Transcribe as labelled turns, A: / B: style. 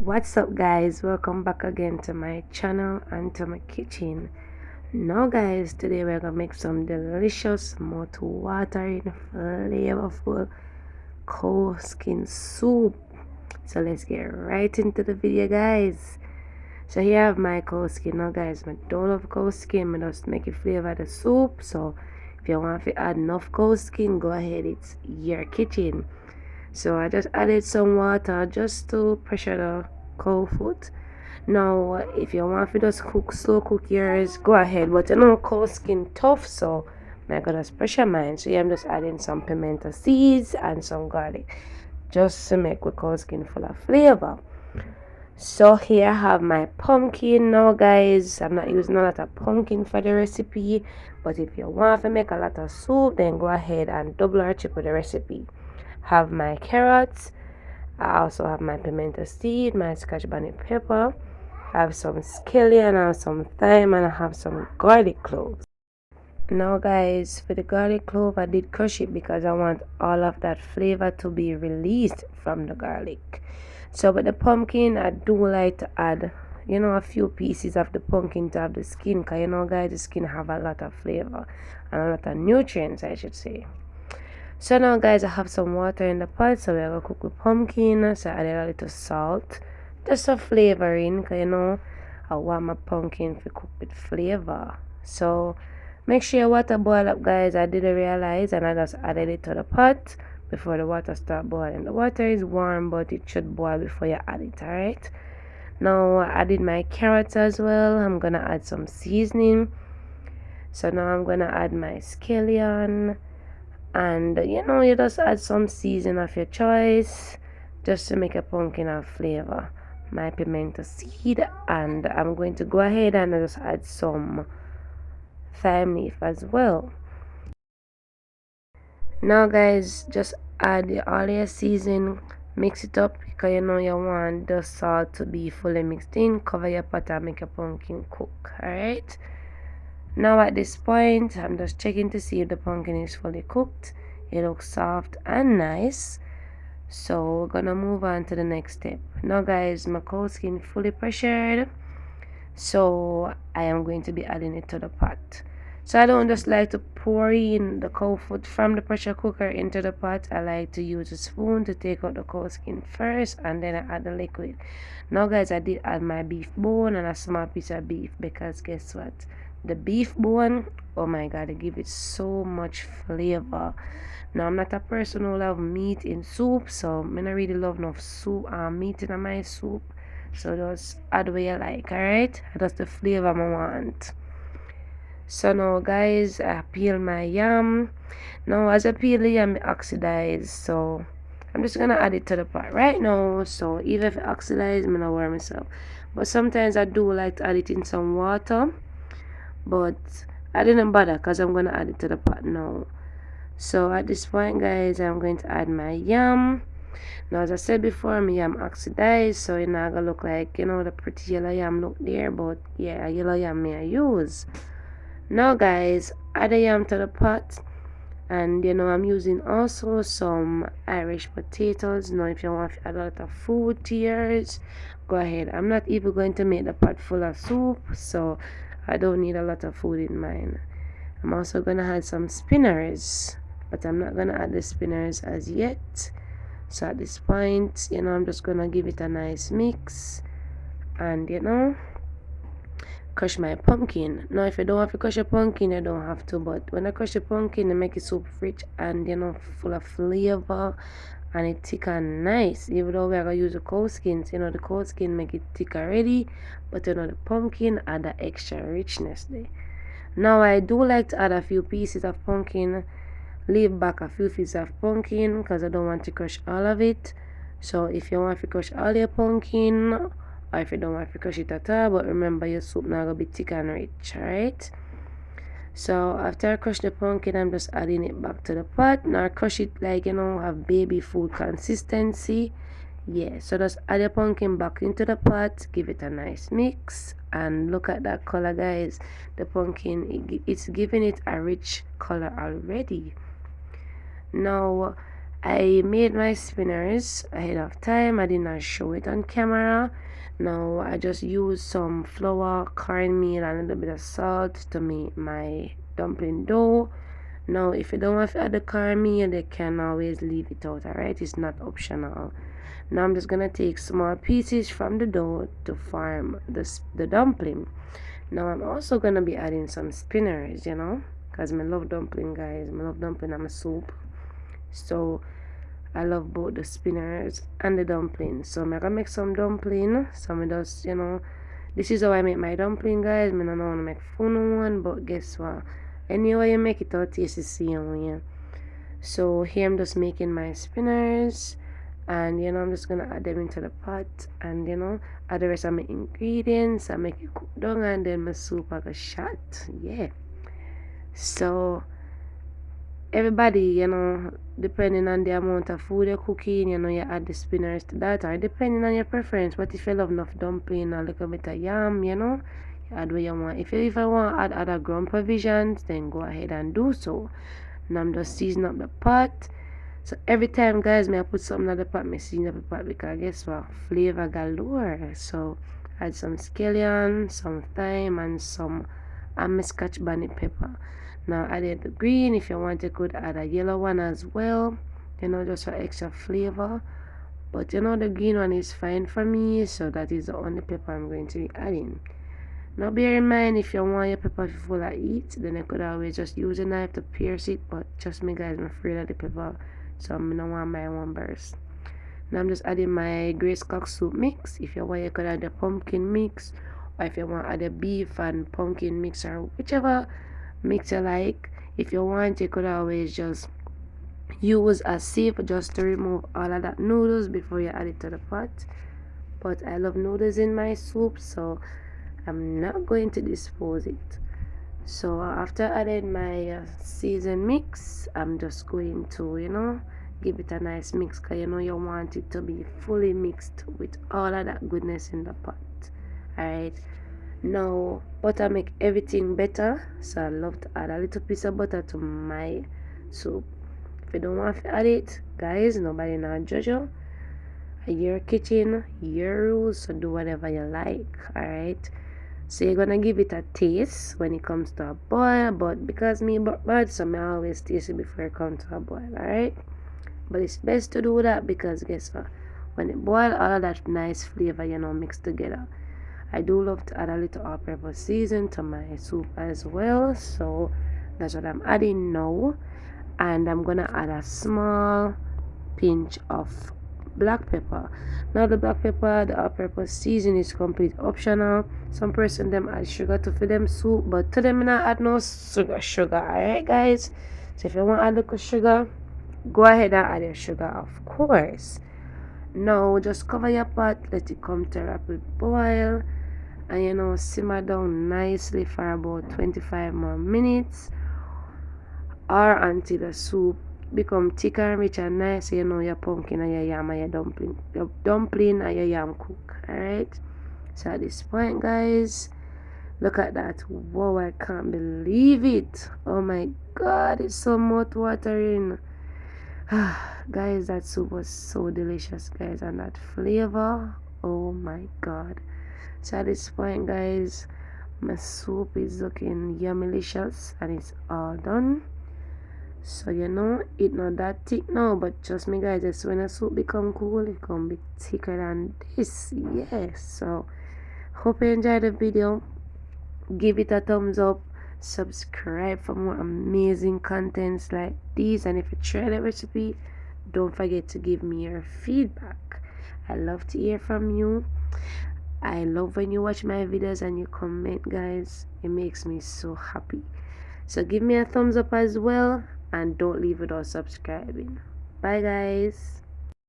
A: What's up guys, welcome back again to my channel and to my kitchen. Now guys, today we're gonna make some delicious, mouth-watering, flavorful cow skin soup. So let's get right into the video guys. So here I have my cow skin. Now guys, I don't love cow skin, I just make it flavor the soup. So if you want to add enough cow skin, go ahead, it's your kitchen. So I just added some water just to pressure the cow foot. Now if you want to just slow cook yours, go ahead, but you know cow skin tough, so I'm gonna just pressure mine. So yeah, I'm just adding some pimento seeds and some garlic just to make the cow skin full of flavor. So here I have my pumpkin. Now guys, I'm not using a lot of pumpkin for the recipe, but if you want to make a lot of soup, then go ahead and double or triple the recipe. Have my carrots. I also have my pimento seed, my scotch bonnet pepper. I have some scallion, I have some thyme, and I have some garlic cloves. Now guys, for the garlic clove, I did crush it because I want all of that flavor to be released from the garlic. So with the pumpkin, I do like to add a few pieces of the pumpkin to have the skin, because guys, the skin have a lot of flavor and a lot of nutrients, I should say. So now guys, I have some water in the pot, so we're gonna cook with pumpkin. So I added a little salt just for flavoring, because I want my pumpkin to cook with flavor. So make sure your water boil up guys. I didn't realize and I just added it to the pot before the water start boiling. The water is warm, but it should boil before you add it. Alright, now I added my carrots as well. I'm gonna add some seasoning. So now I'm gonna add my scallion, and you just add some season of your choice just to make a pumpkin have flavor. My pimento seed, and I'm going to go ahead and just add some thyme leaf as well. Now guys, just add all your season, mix it up, because you want the salt to be fully mixed in. Cover your pot and make your pumpkin cook. Alright, now at this point, I'm just checking to see if the pumpkin is fully cooked. It looks soft and nice. So we're gonna move on to the next step. Now guys, my cow skin fully pressured, so I am going to be adding it to the pot. So I don't just like to pour in the cow foot from the pressure cooker into the pot. I like to use a spoon to take out the cow skin first, and then I add the liquid. Now guys, I did add my beef bone and a small piece of beef, because guess what, the beef bone, oh my god, it gives it so much flavor. Now I'm not a person who love meat in soup, so I don't really love enough soup meat in my soup. So just add what you like. Alright, that's the flavor I want. So now guys, I peel my yam. Now as I peel the yam, it oxidize, so I'm just gonna add it to the pot right now. So even if it oxidize, I'm not worry myself, but sometimes I do like to add it in some water, but I didn't bother because I'm gonna add it to the pot now. So at this point guys, I'm going to add my yam. Now as I said before, my yam oxidized, so it's not gonna look like the pretty yellow yam look there, but yeah, yellow yam may I use. Now guys, add the yam to the pot, and I'm using also some Irish potatoes. Now if you want to add a lot of food to yours, go ahead. I'm not even going to make the pot full of soup, so I don't need a lot of food in mine. I'm also gonna add some spinners, but I'm not gonna add the spinners as yet. So at this point, I'm just gonna give it a nice mix, and crush my pumpkin. Now if you don't have to crush a pumpkin, you don't have to, but when I crush the pumpkin, it make it soup rich and full of flavor, and it thick and nice. Even though we're gonna use the cow skins, the cow skin make it thick already, but the pumpkin add the extra richness there. Now I do like to add a few pieces of pumpkin, leave back a few pieces of pumpkin because I don't want to crush all of it. So if you want to crush all your pumpkin, or if you don't want to crush it at all, but remember your soup now gonna be thick and rich. Alright, so after I crush the pumpkin, I'm just adding it back to the pot. Now I crush it like have baby food consistency. Yeah, so just add your pumpkin back into the pot, give it a nice mix, and look at that color guys. The pumpkin, it's giving it a rich color already. Now I made my spinners ahead of time. I did not show it on camera. Now I just used some flour, cornmeal, and a little bit of salt to make my dumpling dough. Now if you don't want to add the cornmeal, you can always leave it out, alright? It's not optional. Now I'm just gonna take small pieces from the dough to form the dumpling. Now I'm also gonna be adding some spinners, because I love dumpling, guys. I love dumpling and my soup. So I love both the spinners and the dumplings. So I'm gonna make some dumpling. So I'm just, this is how I make my dumpling, guys. I don't know how to make fun one, but guess what? Anyway you make it out, taste the same way. So here I'm just making my spinners, and I'm just gonna add them into the pot, and add the rest of my ingredients. I make it cook down, and then my soup like a shot. Yeah. So everybody, depending on the amount of food you're cooking, you add the spinners to that, or depending on your preference. But if you love enough dumpling, a little bit of yam, you add what you want. If you even want to add other ground provisions, then go ahead and do so. Now I'm just seasoning up the pot. So every time, guys, I put something in the pot, I season up the pot, because guess what? Flavor galore. So add some scallion, some thyme, and some scotch bonnet pepper. Now added the green. If you want, you could add a yellow one as well, just for extra flavor. But the green one is fine for me, so that is the only pepper I'm going to be adding. Now bear in mind, if you want your pepper full of heat, then you could always just use a knife to pierce it. But trust me, guys, I'm afraid of the pepper, so I don't want my one burst. Now I'm just adding my Grace Cock soup mix. If you want, you could add the pumpkin mix, or if you want, add the beef and pumpkin mix, or whichever mix you like. If you want, you could always just use a sieve just to remove all of that noodles before you add it to the pot. But I love noodles in my soup, so I'm not going to dispose it. So after adding my seasoned mix, I'm just going to give it a nice mix, because you want it to be fully mixed with all of that goodness in the pot. Alright, now butter make everything better, so I love to add a little piece of butter to my soup. If you don't want to add it, guys, nobody now judge you. Your kitchen, your rules, so do whatever you like. Alright, so you're gonna give it a taste when it comes to a boil, but because me bad, so I always taste it before it comes to a boil. Alright, but it's best to do that, because guess what? When it boils, all of that nice flavor, mixed together. I do love to add a little all-purpose season to my soup as well, so that's what I'm adding now. And I'm gonna add a small pinch of black pepper. Now the black pepper, the all-purpose season, is complete optional. Some person them add sugar to fill them soup, but to them not add no sugar. Alright, guys, so if you want to add little sugar, go ahead and add your sugar, of course. Now just cover your pot, let it come to a rapid boil, and simmer down nicely for about 25 more minutes, or until the soup become thicker and rich and nice, so your pumpkin and your yam and your dumpling and your yam cook. Alright, so at this point, guys, look at that. Wow, I can't believe it. Oh my god, it's so mouth watering. Guys, that soup was so delicious, guys, and that flavor, oh my god. So at this point, guys, my soup is looking yummylicious, and it's all done. So it not that thick now, but trust me, guys, just when the soup become cool, it gonna be thicker than this. Yes. So hope you enjoyed the video. Give it a thumbs up, subscribe for more amazing contents like these, and if you try the recipe, don't forget to give me your feedback. I love to hear from you. I love when you watch my videos and you comment, guys. It makes me so happy. So give me a thumbs up as well, and don't leave without subscribing. Bye, guys.